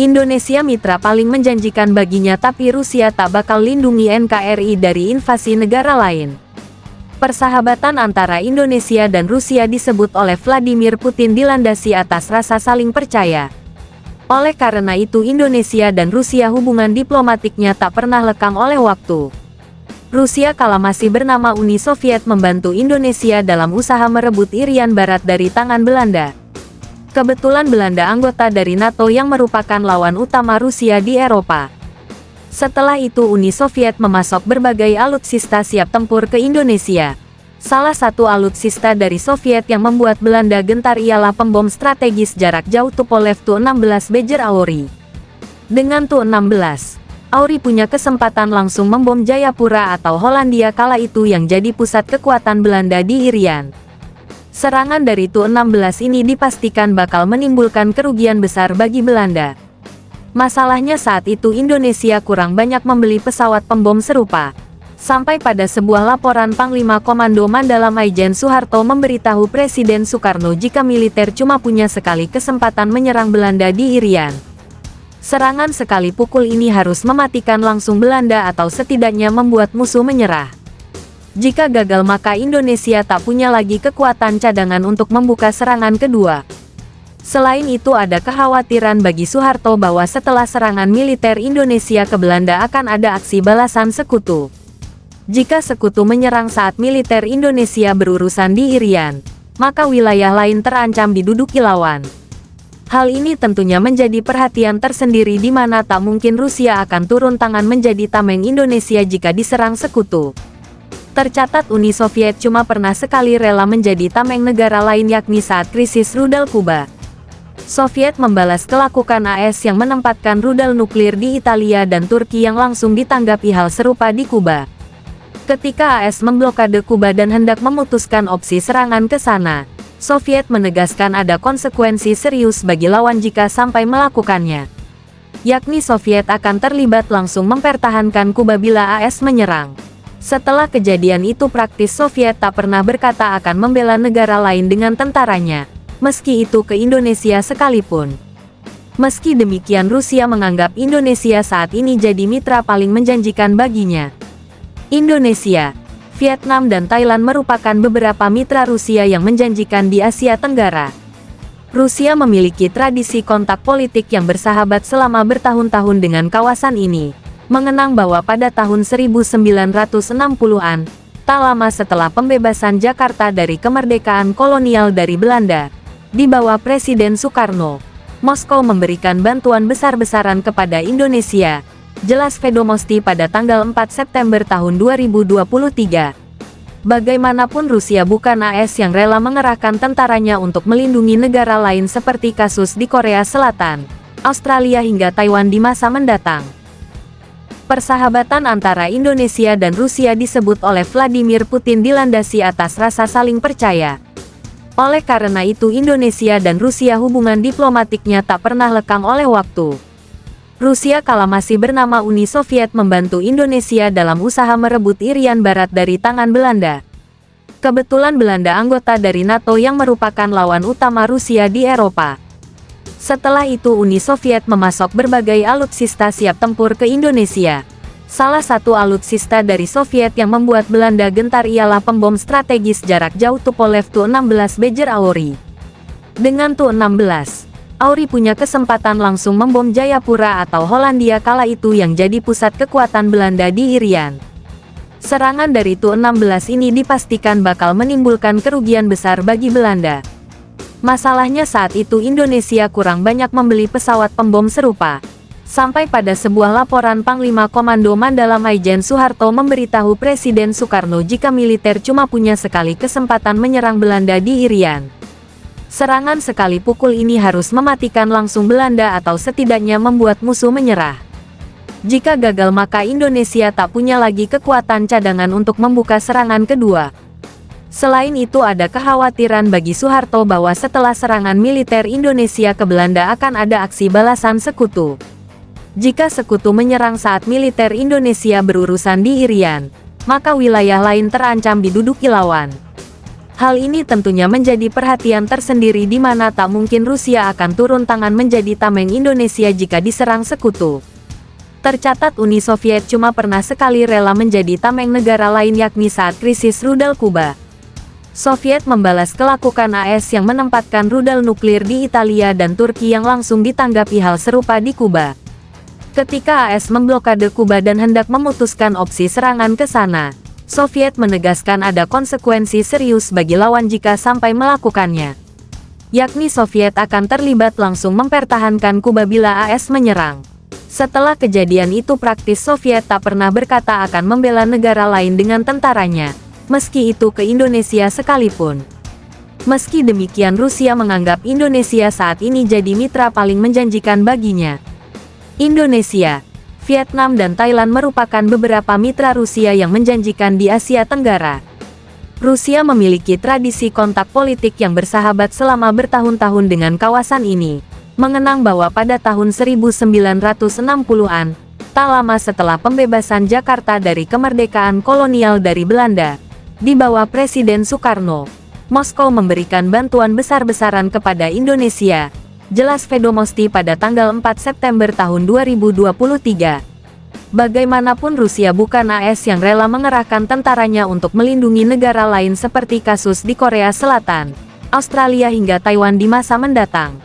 Indonesia mitra paling menjanjikan baginya, tapi Rusia tak bakal lindungi NKRI dari invasi negara lain. Persahabatan antara Indonesia dan Rusia disebut oleh Vladimir Putin dilandasi atas rasa saling percaya. Oleh karena itu Indonesia dan Rusia hubungan diplomatiknya tak pernah lekang oleh waktu. Rusia kala masih bernama Uni Soviet membantu Indonesia dalam usaha merebut Irian Barat dari tangan Belanda. Kebetulan Belanda anggota dari NATO yang merupakan lawan utama Rusia di Eropa. Setelah itu Uni Soviet memasok berbagai alutsista siap tempur ke Indonesia. Salah satu alutsista dari Soviet yang membuat Belanda gentar ialah pembom strategis jarak jauh Tupolev Tu-16 Beger Auri. Dengan Tu-16, Auri punya kesempatan langsung membom Jayapura atau Hollandia kala itu yang jadi pusat kekuatan Belanda di Irian. Serangan dari Tu-16 ini dipastikan bakal menimbulkan kerugian besar bagi Belanda. Masalahnya saat itu Indonesia kurang banyak membeli pesawat pembom serupa. Sampai pada sebuah laporan Panglima Komando Mandala Maijen Soeharto memberitahu Presiden Soekarno jika militer cuma punya sekali kesempatan menyerang Belanda di Irian. Serangan sekali pukul ini harus mematikan langsung Belanda atau setidaknya membuat musuh menyerah. Jika gagal maka Indonesia tak punya lagi kekuatan cadangan untuk membuka serangan kedua. Selain itu ada kekhawatiran bagi Soeharto bahwa setelah serangan militer Indonesia ke Belanda akan ada aksi balasan sekutu. Jika sekutu menyerang saat militer Indonesia berurusan di Irian, maka wilayah lain terancam diduduki lawan. Hal ini tentunya menjadi perhatian tersendiri di mana tak mungkin Rusia akan turun tangan menjadi tameng Indonesia jika diserang sekutu. Tercatat Uni Soviet cuma pernah sekali rela menjadi tameng negara lain yakni saat krisis rudal Kuba. Soviet membalas kelakukan AS yang menempatkan rudal nuklir di Italia dan Turki yang langsung ditanggapi hal serupa di Kuba. Ketika AS memblokade Kuba dan hendak memutuskan opsi serangan ke sana, Soviet menegaskan ada konsekuensi serius bagi lawan jika sampai melakukannya. Yakni Soviet akan terlibat langsung mempertahankan Kuba bila AS menyerang. Setelah kejadian itu praktis Soviet tak pernah berkata akan membela negara lain dengan tentaranya, meski itu ke Indonesia sekalipun. Meski demikian Rusia menganggap Indonesia saat ini jadi mitra paling menjanjikan baginya. Indonesia, Vietnam dan Thailand merupakan beberapa mitra Rusia yang menjanjikan di Asia Tenggara. Rusia memiliki tradisi kontak politik yang bersahabat selama bertahun-tahun dengan kawasan ini. Mengenang bahwa pada tahun 1960-an, tak lama setelah pembebasan Jakarta dari kemerdekaan kolonial dari Belanda, di bawah Presiden Soekarno, Moskow memberikan bantuan besar-besaran kepada Indonesia, jelas Vedomosti pada tanggal 4 September tahun 2023. Bagaimanapun Rusia bukan AS yang rela mengerahkan tentaranya untuk melindungi negara lain seperti kasus di Korea Selatan, Australia hingga Taiwan di masa mendatang. Persahabatan antara Indonesia dan Rusia disebut oleh Vladimir Putin dilandasi atas rasa saling percaya. Oleh karena itu Indonesia dan Rusia hubungan diplomatiknya tak pernah lekang oleh waktu. Rusia kala masih bernama Uni Soviet membantu Indonesia dalam usaha merebut Irian Barat dari tangan Belanda. Kebetulan Belanda anggota dari NATO yang merupakan lawan utama Rusia di Eropa. Setelah itu Uni Soviet memasok berbagai alutsista siap tempur ke Indonesia. Salah satu alutsista dari Soviet yang membuat Belanda gentar ialah pembom strategis jarak jauh Tupolev Tu-16 Beger Auri. Dengan Tu-16, Auri punya kesempatan langsung membom Jayapura atau Hollandia kala itu yang jadi pusat kekuatan Belanda di Irian. Serangan dari Tu-16 ini dipastikan bakal menimbulkan kerugian besar bagi Belanda. Masalahnya saat itu Indonesia kurang banyak membeli pesawat pembom serupa. Sampai pada sebuah laporan Panglima Komando Mandala Maijen Soeharto memberitahu Presiden Soekarno jika militer cuma punya sekali kesempatan menyerang Belanda di Irian. Serangan sekali pukul ini harus mematikan langsung Belanda atau setidaknya membuat musuh menyerah. Jika gagal maka Indonesia tak punya lagi kekuatan cadangan untuk membuka serangan kedua. Selain itu ada kekhawatiran bagi Soeharto bahwa setelah serangan militer Indonesia ke Belanda akan ada aksi balasan sekutu. Jika sekutu menyerang saat militer Indonesia berurusan di Irian, maka wilayah lain terancam diduduki lawan. Hal ini tentunya menjadi perhatian tersendiri di mana tak mungkin Rusia akan turun tangan menjadi tameng Indonesia jika diserang sekutu. Tercatat Uni Soviet cuma pernah sekali rela menjadi tameng negara lain yakni saat krisis rudal Kuba. Soviet membalas kelakukan AS yang menempatkan rudal nuklir di Italia dan Turki yang langsung ditanggapi hal serupa di Kuba. Ketika AS memblokade Kuba dan hendak memutuskan opsi serangan ke sana, Soviet menegaskan ada konsekuensi serius bagi lawan jika sampai melakukannya. Yakni Soviet akan terlibat langsung mempertahankan Kuba bila AS menyerang. Setelah kejadian itu praktis Soviet tak pernah berkata akan membela negara lain dengan tentaranya, meski itu ke Indonesia sekalipun. Meski demikian Rusia menganggap Indonesia saat ini jadi mitra paling menjanjikan baginya. Indonesia, Vietnam dan Thailand merupakan beberapa mitra Rusia yang menjanjikan di Asia Tenggara. Rusia memiliki tradisi kontak politik yang bersahabat selama bertahun-tahun dengan kawasan ini. Mengenang bahwa pada tahun 1960-an, tak lama setelah pembebasan Jakarta dari kemerdekaan kolonial dari Belanda, di bawah Presiden Soekarno, Moskow memberikan bantuan besar-besaran kepada Indonesia. Jelas Vedomosti pada tanggal 4 September tahun 2023. Bagaimanapun Rusia bukan AS yang rela mengerahkan tentaranya untuk melindungi negara lain seperti kasus di Korea Selatan, Australia hingga Taiwan di masa mendatang.